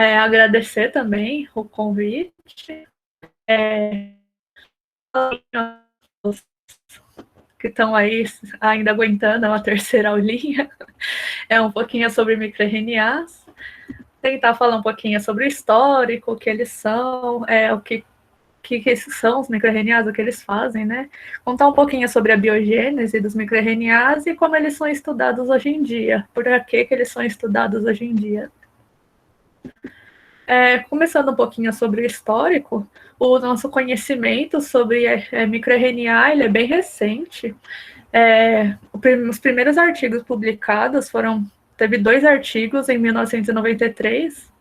agradecer também o convite. Que estão aí ainda aguentando uma terceira aulinha, um pouquinho sobre microRNAs, tentar falar um pouquinho sobre o histórico, o que eles são, o que são os microRNAs, o que eles fazem, né? Contar um pouquinho sobre a biogênese dos microRNAs e como eles são estudados hoje em dia, por que eles são estudados hoje em dia. Começando um pouquinho sobre o histórico, o nosso conhecimento sobre microRNA ele é bem recente. Os primeiros artigos publicados teve 2 artigos em 1993.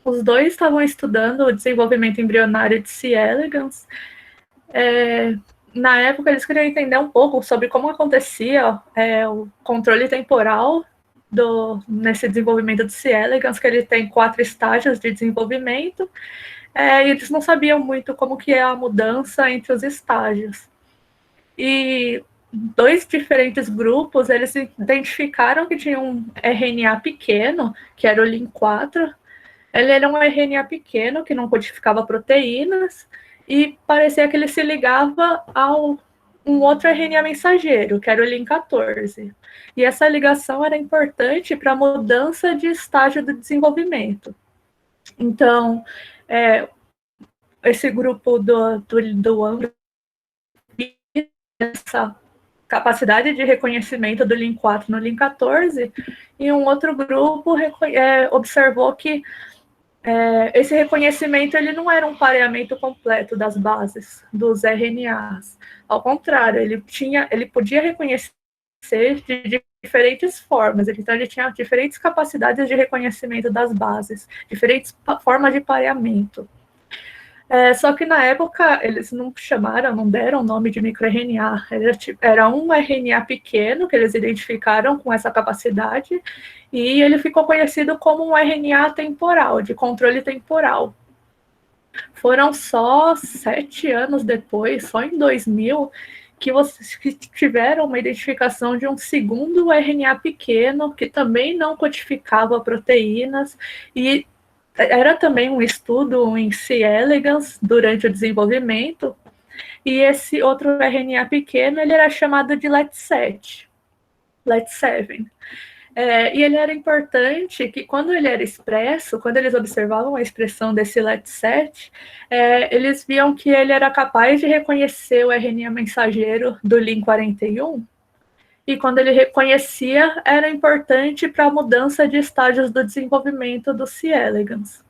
Os 2 estavam estudando o desenvolvimento embrionário de C. elegans. Na época, eles queriam entender um pouco sobre como acontecia o controle temporal nesse desenvolvimento de C. elegans, que ele tem 4 estágios de desenvolvimento, e eles não sabiam muito como que é a mudança entre os estágios. E 2 diferentes grupos, eles identificaram que tinha um RNA pequeno, que era o Lin4. Ele era um RNA pequeno, que não codificava proteínas, e parecia que ele se ligava a um outro RNA mensageiro, que era o Lin14. E essa ligação era importante para a mudança de estágio do desenvolvimento. Então, esse grupo do Ambro, essa capacidade de reconhecimento do Lin4 no Lin14, e um outro grupo observou que esse reconhecimento ele não era um pareamento completo das bases dos RNAs. Ao contrário, ele podia reconhecer de diferentes formas. Então, ele tinha diferentes capacidades de reconhecimento das bases, diferentes formas de pareamento. Só que na época eles não deram o nome de microRNA. Era um RNA pequeno que eles identificaram com essa capacidade, e ele ficou conhecido como um RNA temporal, de controle temporal. Foram só 7 anos depois, só em 2000, que tiveram uma identificação de um segundo RNA pequeno, que também não codificava proteínas, e era também um estudo em C. elegans durante o desenvolvimento, e esse outro RNA pequeno ele era chamado de LET7. E ele era importante que, quando ele era expresso, quando eles observavam a expressão desse LET7, eles viam que ele era capaz de reconhecer o RNA mensageiro do Lin41, e quando ele reconhecia, era importante para a mudança de estágios do desenvolvimento do C. elegans.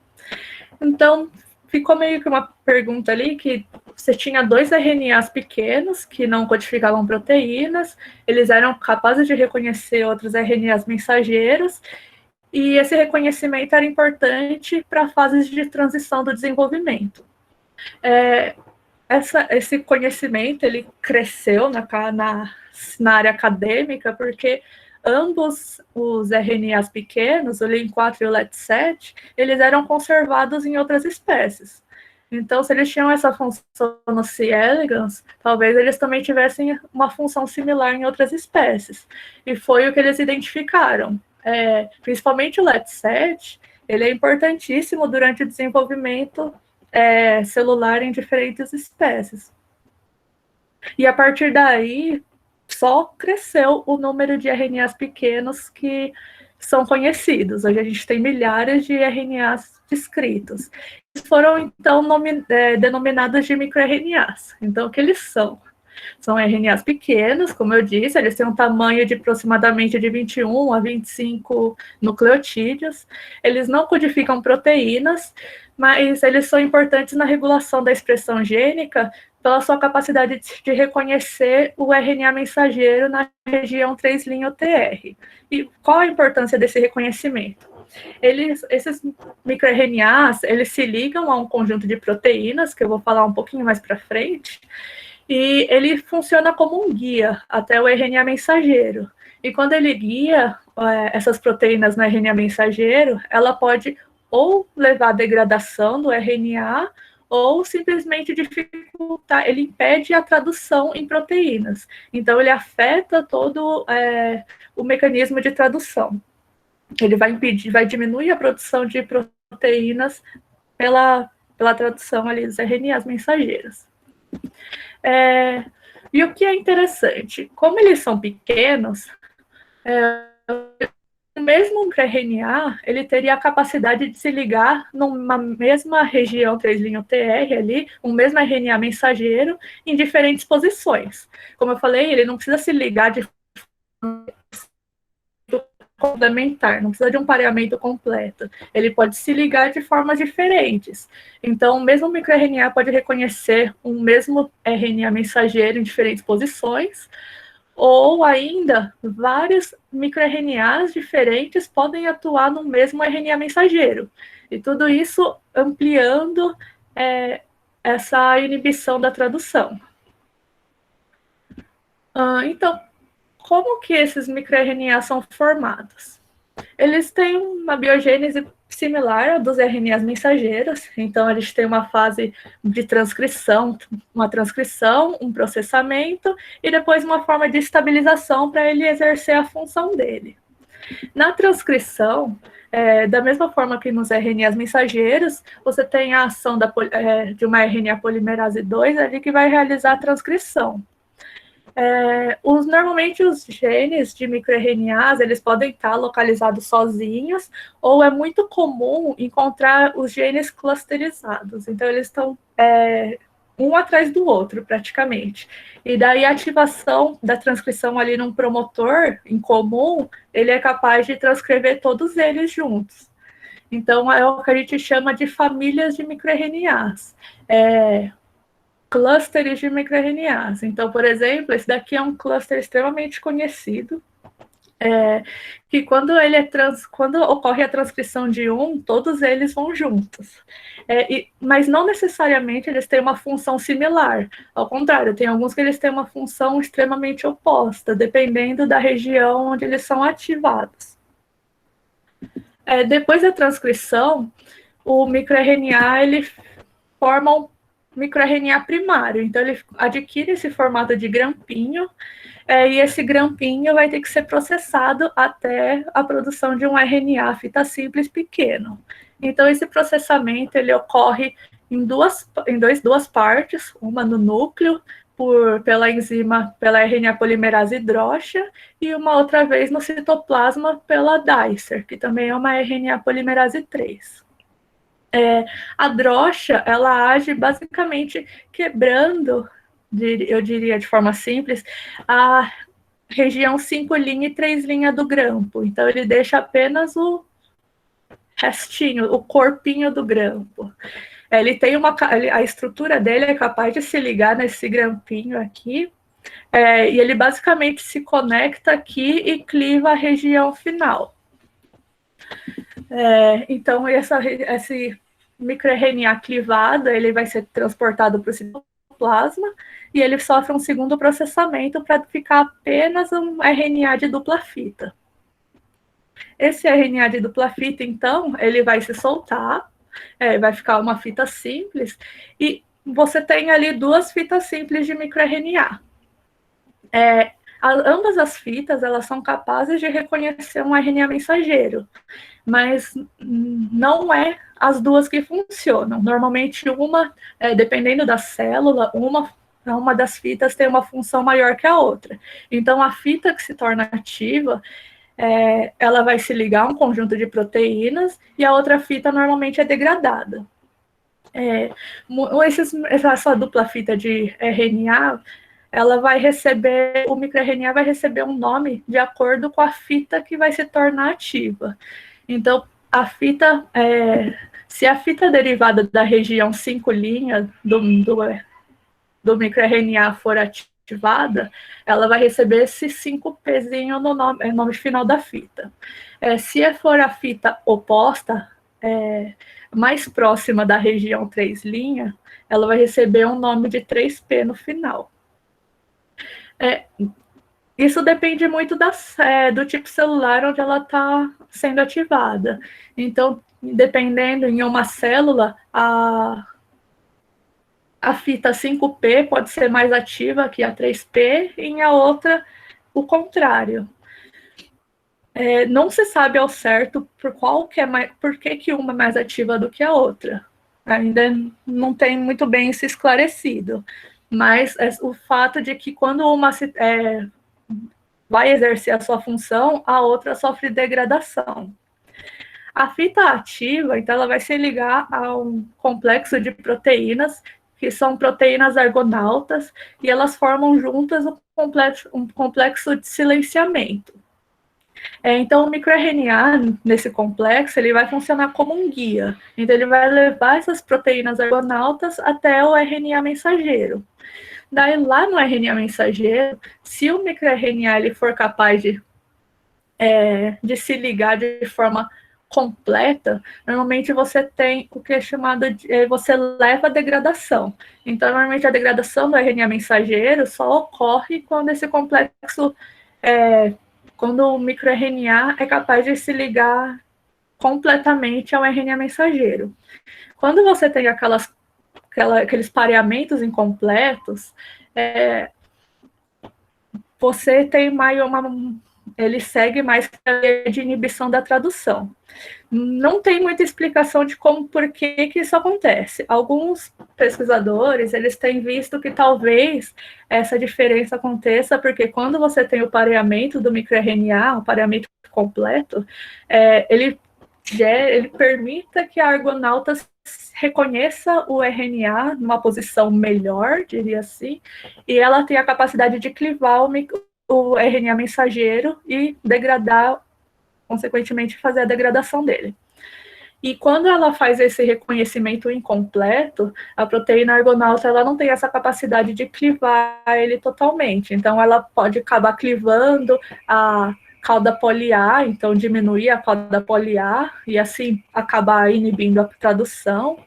Então, ficou meio que uma pergunta ali que você tinha 2 RNAs pequenos que não codificavam proteínas, eles eram capazes de reconhecer outros RNAs mensageiros, e esse reconhecimento era importante para fases de transição do desenvolvimento. Esse conhecimento ele cresceu na área acadêmica, porque ambos os RNAs pequenos, o Lin4 e o LET7, eles eram conservados em outras espécies. Então, se eles tinham essa função no C. elegans, talvez eles também tivessem uma função similar em outras espécies. E foi o que eles identificaram. Principalmente o LET7, ele é importantíssimo durante o desenvolvimento celular em diferentes espécies. E a partir daí, só cresceu o número de RNAs pequenos que são conhecidos. Hoje a gente tem milhares de RNAs descritos. Eles foram, então, denominados de microRNAs. Então, o que eles são? São RNAs pequenos, como eu disse, eles têm um tamanho de aproximadamente de 21 a 25 nucleotídeos. Eles não codificam proteínas, mas eles são importantes na regulação da expressão gênica pela sua capacidade de reconhecer o RNA mensageiro na região 3' OTR. E qual a importância desse reconhecimento? Esses microRNAs, eles se ligam a um conjunto de proteínas, que eu vou falar um pouquinho mais para frente, e ele funciona como um guia até o RNA mensageiro. E quando ele guia essas proteínas no RNA mensageiro, ela pode ou levar à degradação do RNA, ou simplesmente dificultar, ele impede a tradução em proteínas. Então, ele afeta todo o mecanismo de tradução. Ele vai diminuir a produção de proteínas proteínas pela tradução ali dos RNAs mensageiros. E o que é interessante, como eles são pequenos, o mesmo RNA, ele teria a capacidade de se ligar numa mesma região 3' TR ali, um mesmo RNA mensageiro, em diferentes posições. Como eu falei, ele não precisa se ligar de complementar, não precisa de um pareamento completo. Ele pode se ligar de formas diferentes. Então, o mesmo microRNA pode reconhecer um mesmo RNA mensageiro em diferentes posições, ou ainda, vários microRNAs diferentes podem atuar no mesmo RNA mensageiro. E tudo isso ampliando essa inibição da tradução. Então, como que esses microRNAs são formados? Eles têm uma biogênese similar à dos RNAs mensageiros, então eles têm uma fase de transcrição, um processamento e depois uma forma de estabilização para ele exercer a função dele. Na transcrição, da mesma forma que nos RNAs mensageiros, você tem a ação de uma RNA polimerase 2 ali que vai realizar a transcrição. Normalmente os genes de microRNAs, eles podem estar localizados sozinhos, ou é muito comum encontrar os genes clusterizados. Então, eles estão um atrás do outro, praticamente. E daí a ativação da transcrição ali num promotor em comum, ele é capaz de transcrever todos eles juntos. Então, é o que a gente chama de famílias de microRNAs. Clusters de microRNAs. Então, por exemplo, esse daqui é um cluster extremamente conhecido, que quando ocorre a transcrição de um, todos eles vão juntos. Mas não necessariamente eles têm uma função similar. Ao contrário, tem alguns que eles têm uma função extremamente oposta, dependendo da região onde eles são ativados. Depois da transcrição, o microRNA ele forma um microRNA primário, então ele adquire esse formato de grampinho, e esse grampinho vai ter que ser processado até a produção de um RNA fita simples pequeno. Então esse processamento ele ocorre em duas partes, uma no núcleo, pela RNA polimerase hidroxa, e uma outra vez no citoplasma pela Dicer, que também é uma RNA polimerase 3. A drocha, ela age basicamente quebrando, eu diria de forma simples, a região 5' e 3' do grampo. Então, ele deixa apenas o restinho, o corpinho do grampo. Ele tem a estrutura dele é capaz de se ligar nesse grampinho aqui, e ele basicamente se conecta aqui e cliva a região final. Então, esse microRNA clivado, ele vai ser transportado para o citoplasma e ele sofre um segundo processamento para ficar apenas um RNA de dupla fita. Esse RNA de dupla fita, então, ele vai se soltar, vai ficar uma fita simples, e você tem ali duas fitas simples de microRNA. Ambas as fitas, elas são capazes de reconhecer um RNA mensageiro, mas não as duas que funcionam. Normalmente, dependendo da célula, uma das fitas tem uma função maior que a outra. Então, a fita que se torna ativa, ela vai se ligar a um conjunto de proteínas, e a outra fita normalmente é degradada. Essa dupla fita de RNA, o microRNA vai receber um nome de acordo com a fita que vai se tornar ativa. Então, se a fita derivada da região 5' do microRNA for ativada, ela vai receber esse 5Pzinho no nome final da fita. Se for a fita oposta, mais próxima da região 3', ela vai receber um nome de 3P no final. Isso depende muito do tipo celular onde ela está sendo ativada. Então, dependendo em uma célula, a fita 5P pode ser mais ativa que a 3P, e em a outra, o contrário. Não se sabe ao certo por que uma é mais ativa do que a outra. Ainda não tem muito bem isso esclarecido. Mas o fato de que quando uma vai exercer a sua função, a outra sofre degradação. A fita ativa, então, ela vai se ligar a um complexo de proteínas, que são proteínas argonautas, e elas formam juntas um complexo de silenciamento. Então, o microRNA, nesse complexo, ele vai funcionar como um guia. Então, ele vai levar essas proteínas argonautas até o RNA mensageiro. Daí, lá no RNA mensageiro, se o microRNA ele for capaz de se ligar de forma completa, normalmente você tem o que é chamado de... Você leva a degradação. Então, normalmente, a degradação do RNA mensageiro só ocorre quando esse complexo... quando o microRNA é capaz de se ligar completamente ao RNA mensageiro. Quando você tem aqueles pareamentos incompletos, você tem ele segue mais de inibição da tradução. Não tem muita explicação de por que isso acontece. Alguns pesquisadores, eles têm visto que talvez essa diferença aconteça porque quando você tem o pareamento do microRNA, o pareamento completo, ele permita que a argonauta reconheça o RNA numa posição melhor, diria assim, e ela tem a capacidade de clivar o RNA mensageiro e degradar, consequentemente, fazer a degradação dele. E quando ela faz esse reconhecimento incompleto, a proteína argonauta ela não tem essa capacidade de clivar ele totalmente. Então, ela pode acabar clivando a cauda poliar, então diminuir a cauda poliar e assim acabar inibindo a tradução.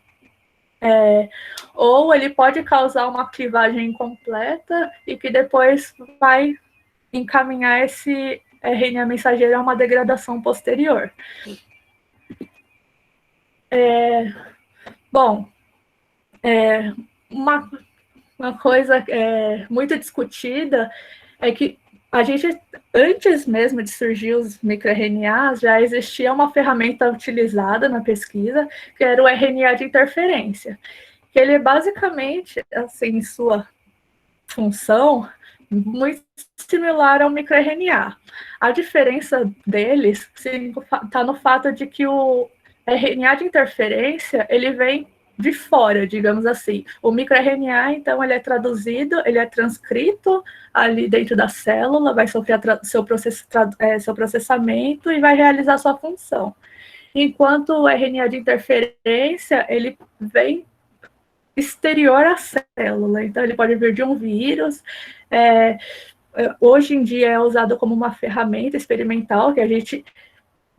Ou ele pode causar uma clivagem incompleta e que depois vai encaminhar esse RNA mensageiro a uma degradação posterior. Uma coisa muito discutida é que a gente, antes mesmo de surgir os microRNAs, já existia uma ferramenta utilizada na pesquisa, que era o RNA de interferência, que ele é basicamente, assim, em sua função, muito similar ao microRNA. A diferença deles está no fato de que o RNA de interferência, ele vem de fora, digamos assim. O microRNA, então, ele é traduzido, ele é transcrito ali dentro da célula, vai sofrer seu processamento e vai realizar sua função. Enquanto o RNA de interferência, ele vem exterior à célula, então ele pode vir de um vírus. Hoje em dia é usado como uma ferramenta experimental que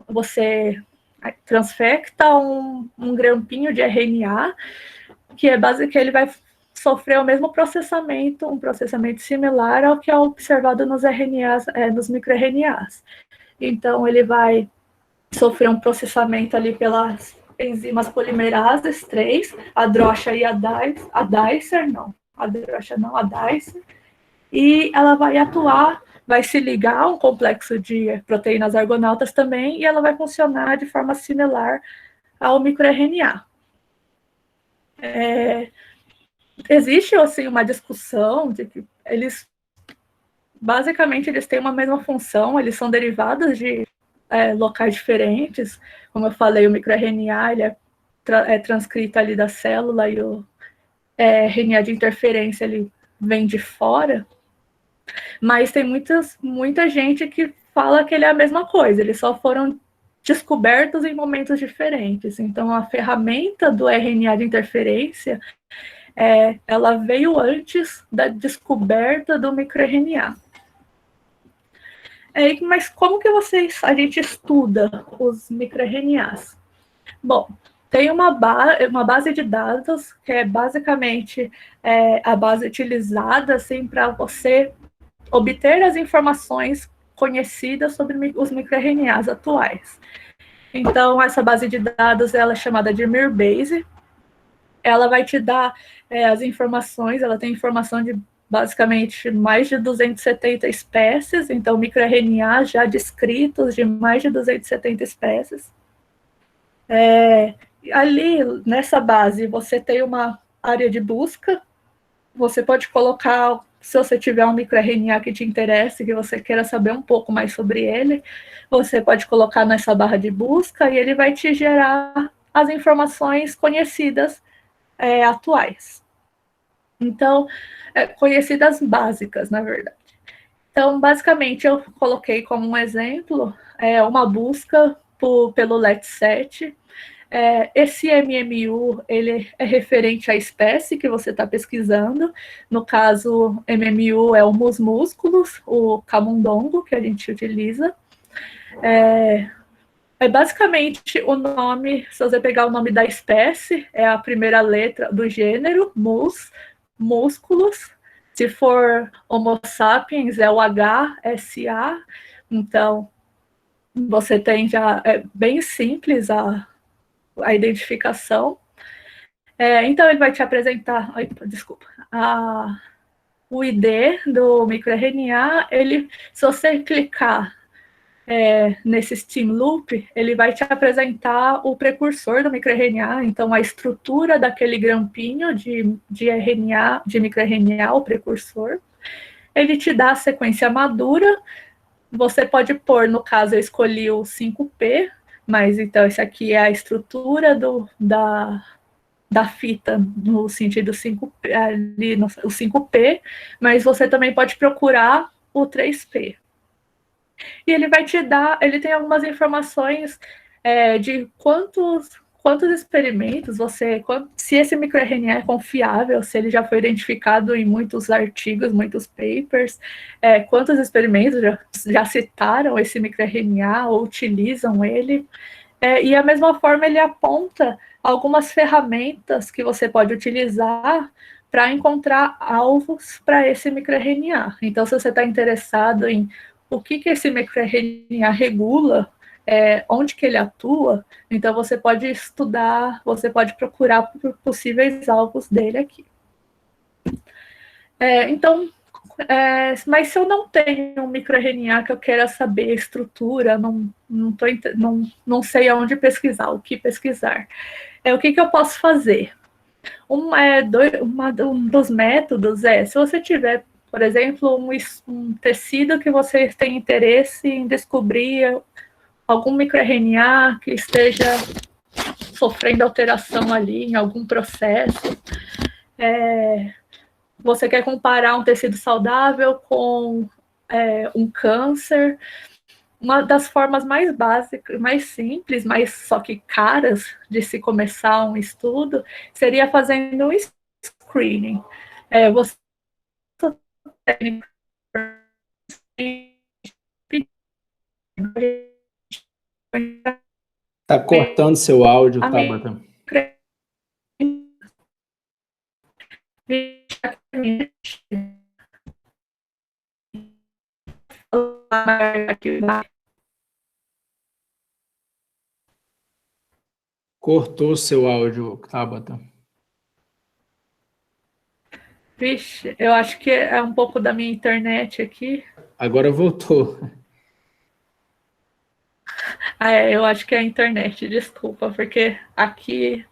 você transfecta um grampinho de RNA, que ele vai sofrer o mesmo processamento, um processamento similar ao que é observado nos RNAs, nos microRNAs. Então, ele vai sofrer um processamento ali pelas enzimas polimerases 3, a drocha e a dicer, e ela vai atuar, vai se ligar a um complexo de proteínas argonautas também, e ela vai funcionar de forma similar ao microRNA. Existe, assim, uma discussão de que basicamente, eles têm uma mesma função, eles são derivados de locais diferentes. Como eu falei, o microRNA ele é transcrito ali da célula e o RNA de interferência ele vem de fora. Mas tem muita gente que fala que ele é a mesma coisa, eles só foram descobertos em momentos diferentes. Então, a ferramenta do RNA de interferência, ela veio antes da descoberta do microRNA. Mas como que a gente estuda os microRNAs? Bom, tem uma base de dados que é basicamente a base utilizada assim, para você obter as informações conhecidas sobre os microRNAs atuais. Então, essa base de dados ela é chamada de Mirbase. Ela vai te dar as informações, ela tem informação de basicamente mais de 270 espécies, então microRNA já descritos de mais de 270 espécies. Ali, nessa base, você tem uma área de busca, você pode colocar, se você tiver um microRNA que te interesse, que você queira saber um pouco mais sobre ele, você pode colocar nessa barra de busca e ele vai te gerar as informações conhecidas atuais. Então, conhecidas básicas, na verdade. Então, basicamente, eu coloquei como um exemplo uma busca pelo LET7. Esse MMU ele é referente à espécie que você está pesquisando. No caso, MMU é o mus musculus, o camundongo que a gente utiliza. Basicamente o nome, se você pegar o nome da espécie, é a primeira letra do gênero, mus, musculus. Se for Homo sapiens, é o HSA. Então, você tem já, é bem simples a identificação. Então, ele vai te apresentar, desculpa, o ID do microRNA. Se você clicar nesse Steam Loop, ele vai te apresentar o precursor do microRNA, então a estrutura daquele grampinho de RNA, de microRNA, o precursor. Ele te dá a sequência madura. Você pode pôr, no caso, eu escolhi o 5P, mas então esse aqui é a estrutura da fita, no sentido 5P, ali o 5P, mas você também pode procurar o 3P. E ele vai te dar, ele tem algumas informações de quantos experimentos se esse microRNA é confiável, se ele já foi identificado em muitos artigos, muitos papers, quantos experimentos já citaram esse microRNA ou utilizam ele. E da mesma forma ele aponta algumas ferramentas que você pode utilizar para encontrar alvos para esse microRNA. Então, se você está interessado em o que esse microRNA regula, onde que ele atua, então você pode estudar, você pode procurar por possíveis alvos dele aqui. Então, mas se eu não tenho um microRNA que eu queira saber a estrutura, não sei aonde pesquisar, o que pesquisar, o que eu posso fazer? Um dos métodos se você tiver, por exemplo, um tecido que você tem interesse em descobrir algum microRNA que esteja sofrendo alteração ali em algum processo, você quer comparar um tecido saudável com um câncer. Uma das formas mais básicas, mais simples, mas só que caras de se começar um estudo, seria fazendo um screening. Você tem Tá cortando seu áudio, Tabata. Cortou seu áudio, Tabata. Vixe, eu acho que é um pouco da minha internet aqui. Agora voltou. Eu acho que é a internet, desculpa, porque aqui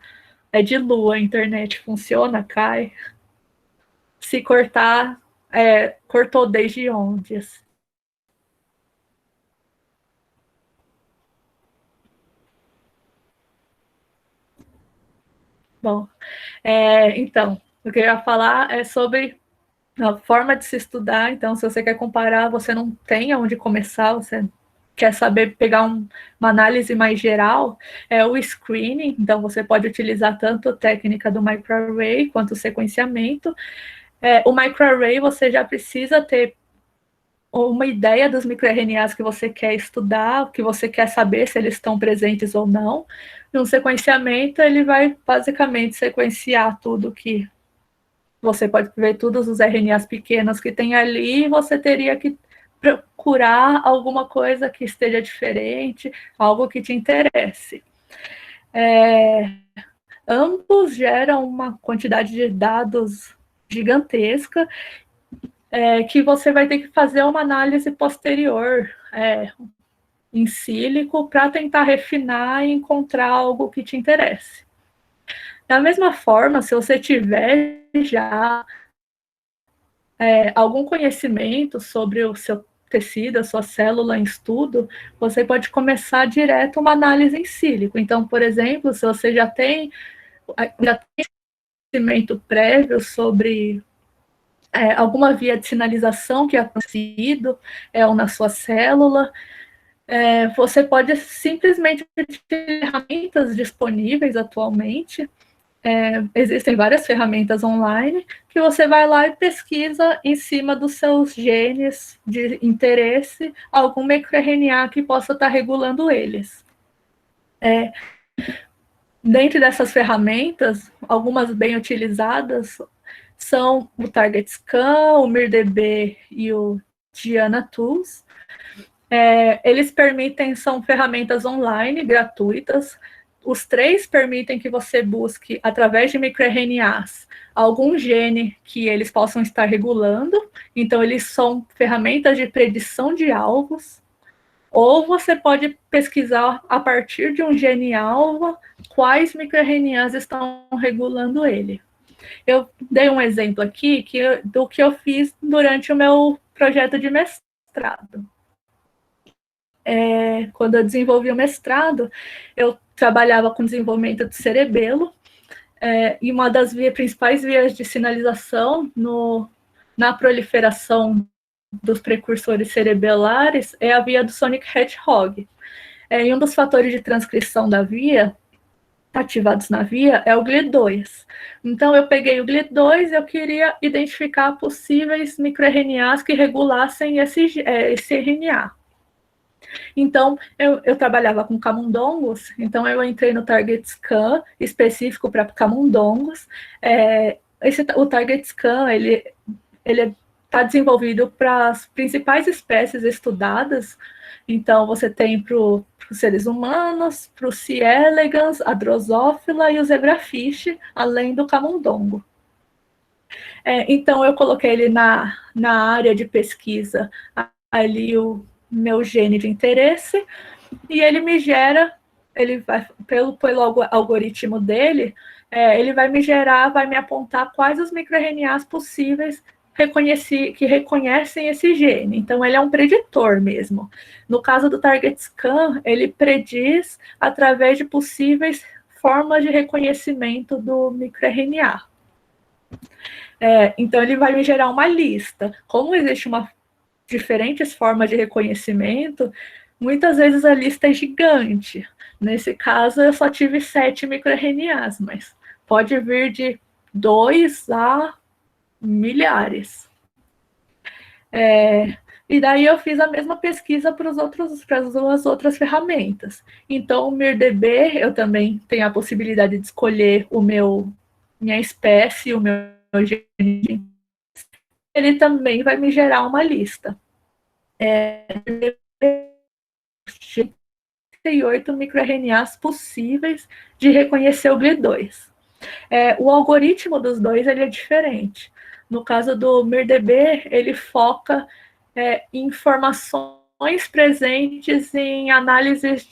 é de lua, a internet funciona, cai. Se cortar, cortou desde onde? Bom, então, o que eu ia falar é sobre a forma de se estudar. Então, se você quer comparar, você não tem onde começar, você quer saber pegar uma análise mais geral, o screening. Então, você pode utilizar tanto a técnica do microarray quanto o sequenciamento. O microarray, você já precisa ter uma ideia dos microRNAs que você quer estudar, que você quer saber se eles estão presentes ou não. No sequenciamento, ele vai basicamente sequenciar tudo que você pode ver, todos os RNAs pequenos que tem ali, e você teria que procurar alguma coisa que esteja diferente, algo que te interesse. Ambos geram uma quantidade de dados gigantesca. que você vai ter que fazer uma análise posterior em sílico para tentar refinar e encontrar algo que te interesse. Da mesma forma, se você tiver já algum conhecimento sobre o seu tecido, a sua célula em estudo, você pode começar direto uma análise em sílico. Então, por exemplo, se você já tem conhecimento prévio sobre alguma via de sinalização que é tecido ou na sua célula, você pode simplesmente utilizar ferramentas disponíveis atualmente. Existem várias ferramentas online que você vai lá e pesquisa em cima dos seus genes de interesse algum microRNA que possa estar regulando eles. Dentro dessas ferramentas, algumas bem utilizadas são o TargetScan, o MIRDB e o Diana Tools. Eles são ferramentas online, gratuitas. Os três permitem que você busque, através de microRNAs, algum gene que eles possam estar regulando. Então, eles são ferramentas de predição de alvos. Ou você pode pesquisar, a partir de um gene-alvo, quais microRNAs estão regulando ele. Eu dei um exemplo aqui do que eu fiz durante o meu projeto de mestrado. Quando eu desenvolvi o mestrado, eu trabalhava com desenvolvimento de cerebelo, e uma das principais vias de sinalização na proliferação dos precursores cerebelares é a via do Sonic Hedgehog. E um dos fatores de transcrição da via, ativados na via, é o GLI2. Então, eu peguei o GLI2 e eu queria identificar possíveis microRNAs que regulassem esse RNA. Então, eu trabalhava com camundongos, então eu entrei no TargetScan específico para camundongos. O TargetScan, ele está desenvolvido para as principais espécies estudadas. Então, você tem para os seres humanos, para o C. elegans, a drosófila e o zebrafish, além do camundongo. Então, eu coloquei ele na área de pesquisa, ali o meu gene de interesse, e ele me gera, ele vai, pelo algoritmo dele, ele vai me gerar, vai me apontar quais os microRNAs possíveis que reconhecem esse gene. Então, ele é um preditor mesmo. No caso do TargetScan, ele prediz através de possíveis formas de reconhecimento do microRNA. Então, ele vai me gerar uma lista. Como existe diferentes formas de reconhecimento, muitas vezes a lista é gigante. Nesse caso, eu só tive 7 microRNAs, mas pode vir de 2 a milhares. E daí eu fiz a mesma pesquisa para as outras ferramentas. Então, o MIRDB, eu também tenho a possibilidade de escolher minha espécie, o meu gene. Ele também vai me gerar uma lista. 38 microRNAs possíveis de reconhecer o GLI2. O algoritmo dos dois ele é diferente. No caso do MIRDB, ele foca em informações presentes em análises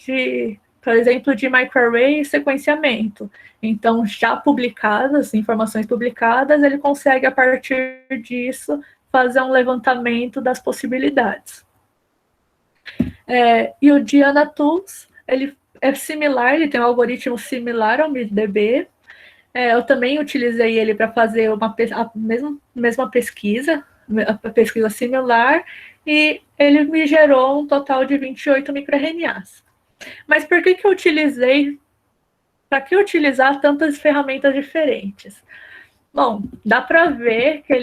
por exemplo, de microarray e sequenciamento. Então, já publicadas, informações publicadas, ele consegue, a partir disso, fazer um levantamento das possibilidades. E o Diana Tools, ele é similar, ele tem um algoritmo similar ao MIRDB. Eu também utilizei ele para fazer a mesma pesquisa, a pesquisa similar, e ele me gerou um total de 28 microRNAs. Mas por que eu utilizei? Para que utilizar tantas ferramentas diferentes? Bom, dá para ver que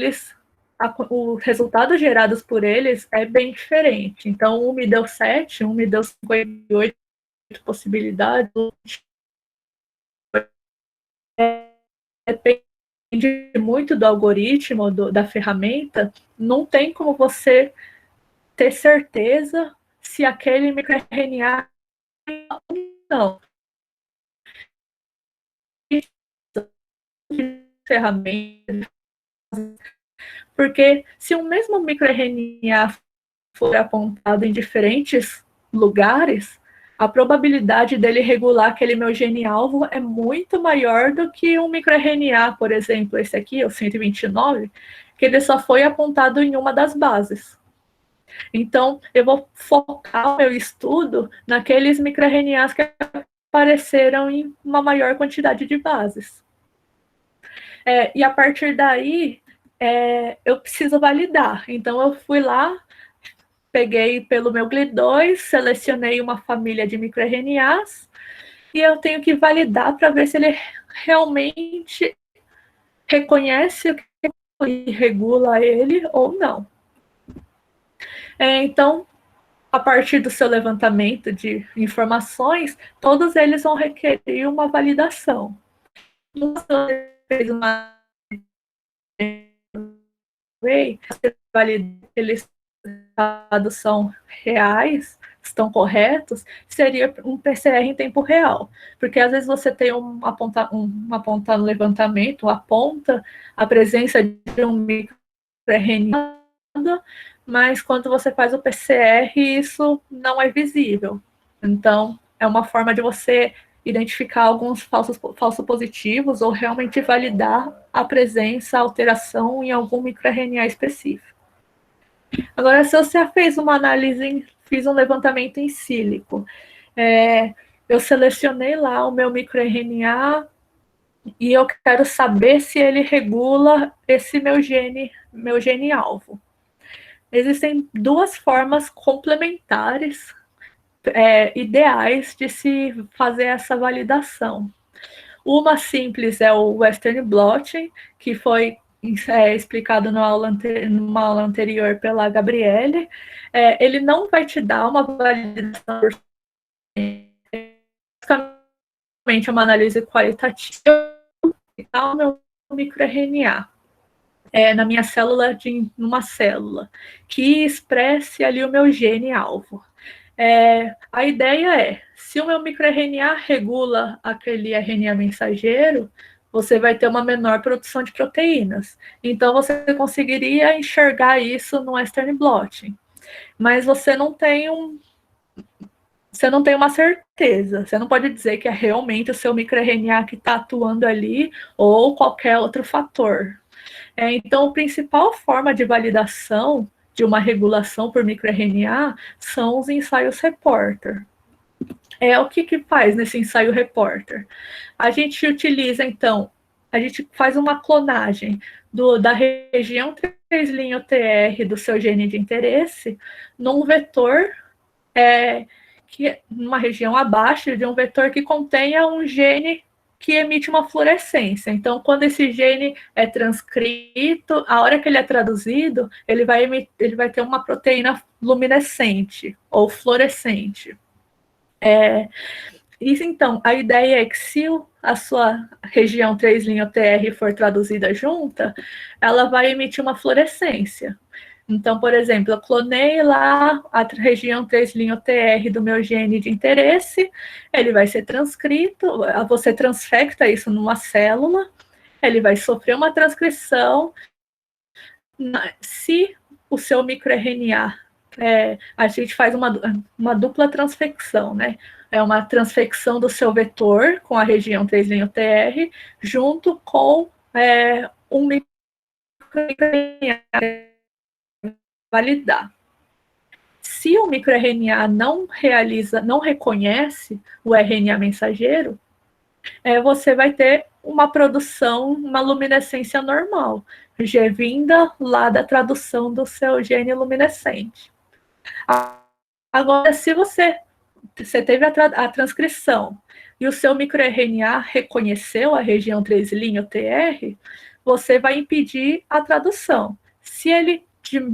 os resultados gerados por eles é bem diferente. Então, um me deu 7, um me deu 58 possibilidades. Depende muito do algoritmo, da ferramenta. Não tem como você ter certeza se aquele microRNA não. Ferramenta, Porque se o mesmo microRNA for apontado em diferentes lugares, a probabilidade dele regular aquele meu gene-alvo é muito maior do que um microRNA, por exemplo, esse aqui, o 129, que ele só foi apontado em uma das bases. Então, eu vou focar o meu estudo naqueles microRNAs que apareceram em uma maior quantidade de bases. E a partir daí, eu preciso validar. Então, eu fui lá, peguei pelo meu GLI2, selecionei uma família de microRNAs e eu tenho que validar para ver se ele realmente reconhece o que regula ele ou não. Então, a partir do seu levantamento de informações, todos eles vão requerer uma validação. Você fez uma eles são reais, estão corretos, seria um PCR em tempo real. Porque às vezes você tem uma ponta no levantamento, aponta a presença de um microRNA, mas quando você faz o PCR, isso não é visível. Então, é uma forma de você identificar alguns falsos positivos ou realmente validar a presença, a alteração em algum microRNA específico. Agora, se você fez uma análise, fiz um levantamento em sílico, eu selecionei lá o meu microRNA e eu quero saber se ele regula esse meu gene-alvo. Existem duas formas complementares, ideais de se fazer essa validação. Uma simples é o Western blotting, que foi explicado numa aula anterior pela Gabriele. Ele não vai te dar uma validação, basicamente uma análise qualitativa do meu microRNA. Na minha célula, numa célula, que expresse ali o meu gene-alvo. A ideia é, se o meu microRNA regula aquele RNA mensageiro, você vai ter uma menor produção de proteínas. Então, você conseguiria enxergar isso no Western blotting. Mas você não tem uma certeza. Você não pode dizer que é realmente o seu microRNA que está atuando ali ou qualquer outro fator. Então, a principal forma de validação de uma regulação por microRNA são os ensaios reporter. O que faz nesse ensaio reporter? A gente utiliza, então, a gente faz uma clonagem da região 3' TR do seu gene de interesse num vetor numa região abaixo de um vetor que contenha um gene que emite uma fluorescência. Então, quando esse gene é transcrito, a hora que ele é traduzido, ele vai ter uma proteína luminescente ou fluorescente. Isso, então, a ideia é que se a sua região 3' TR for traduzida junta, ela vai emitir uma fluorescência. Então, por exemplo, eu clonei lá a região 3' TR do meu gene de interesse, ele vai ser transcrito, você transfecta isso numa célula, ele vai sofrer uma transcrição. Se o seu microRNA, a gente faz uma dupla transfecção, né? É uma transfecção do seu vetor com a região 3' TR, junto com um microRNA validar. Se o microRNA não reconhece o RNA mensageiro, você vai ter uma produção, uma luminescência normal, vinda lá da tradução do seu gene luminescente. Agora, se você teve a transcrição e o seu microRNA reconheceu a região 3' TR, você vai impedir a tradução. Se ele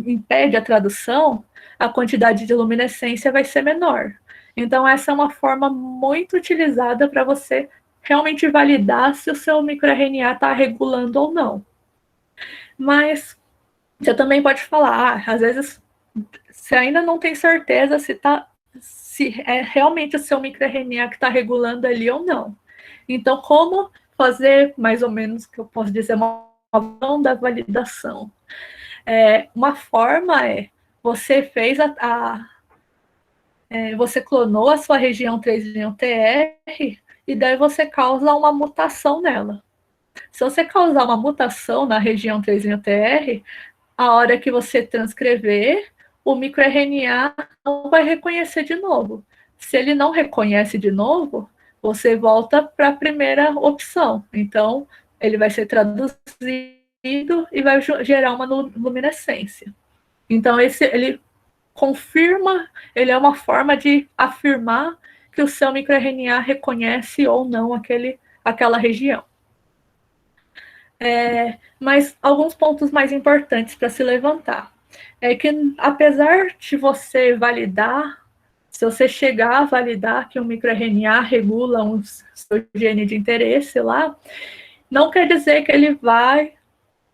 impede a tradução, a quantidade de luminescência vai ser menor. Então, essa é uma forma muito utilizada para você realmente validar se o seu microRNA está regulando ou não. Mas você também pode falar, às vezes você ainda não tem certeza se é realmente o seu microRNA que está regulando ali ou não. Então, como fazer, mais ou menos, que eu posso dizer, uma da validação? Uma forma você fez você clonou a sua região 3'TR e daí você causa uma mutação nela. Se você causar uma mutação na região 3'TR, a hora que você transcrever, o microRNA não vai reconhecer de novo. Se ele não reconhece de novo, você volta para a primeira opção. Então, ele vai ser traduzido e vai gerar uma luminescência. Então, ele confirma, ele é uma forma de afirmar que o seu microRNA reconhece ou não aquela região. Mas alguns pontos mais importantes para se levantar é que, apesar de você validar, se você chegar a validar que o microRNA regula um seu gene de interesse lá, não quer dizer que ele vai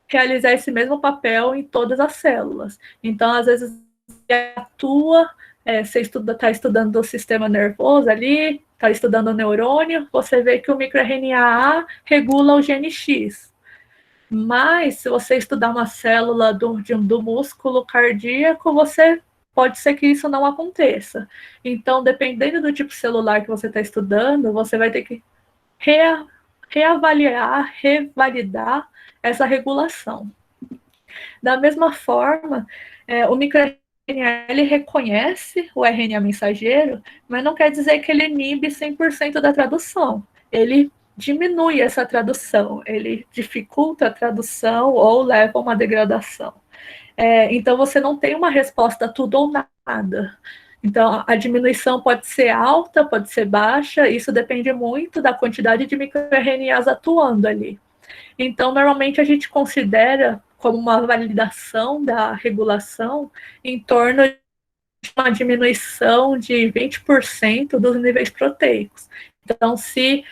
realizar esse mesmo papel em todas as células. Então, às vezes, ele atua, você está estudando o sistema nervoso ali, está estudando o neurônio, você vê que o microRNA regula o gene X. Mas, se você estudar uma célula do músculo cardíaco, pode ser que isso não aconteça. Então, dependendo do tipo celular que você está estudando, você vai ter que reavaliar, revalidar essa regulação. Da mesma forma, o microRNA ele reconhece o RNA mensageiro, mas não quer dizer que ele inibe 100% da tradução. Ele diminui essa tradução, ele dificulta a tradução ou leva a uma degradação. Então, você não tem uma resposta tudo ou nada. Então, a diminuição pode ser alta, pode ser baixa, isso depende muito da quantidade de microRNAs atuando ali. Então, normalmente a gente considera como uma validação da regulação em torno de uma diminuição de 20% dos níveis proteicos. Então, se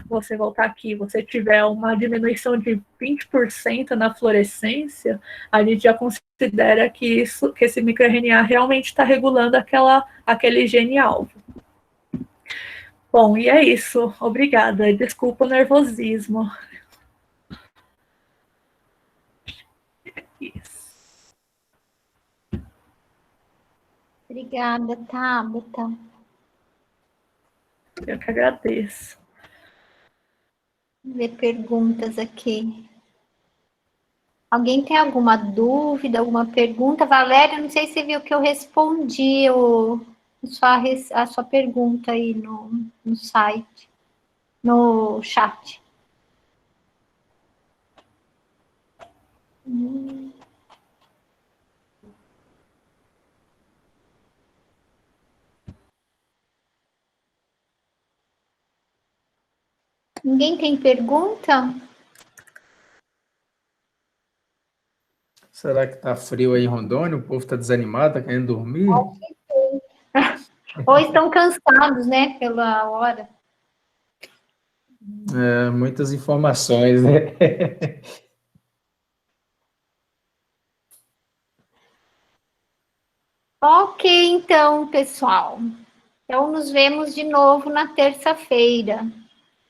você voltar aqui, você tiver uma diminuição de 20% na fluorescência, a gente já considera que esse microRNA realmente está regulando aquele gene-alvo. Bom, e é isso. Obrigada. Desculpa o nervosismo. Isso. Obrigada, Tabata. Eu que agradeço. Vou ver perguntas aqui. Alguém tem alguma dúvida, alguma pergunta? Valéria, não sei se você viu que eu respondi a sua pergunta aí no site, no chat. Ninguém tem pergunta? Será que tá frio aí em Rondônia? O povo tá desanimado, tá querendo dormir? Ou estão cansados, né, pela hora. Muitas informações, né? Ok, então, pessoal. Então, nos vemos de novo na terça-feira.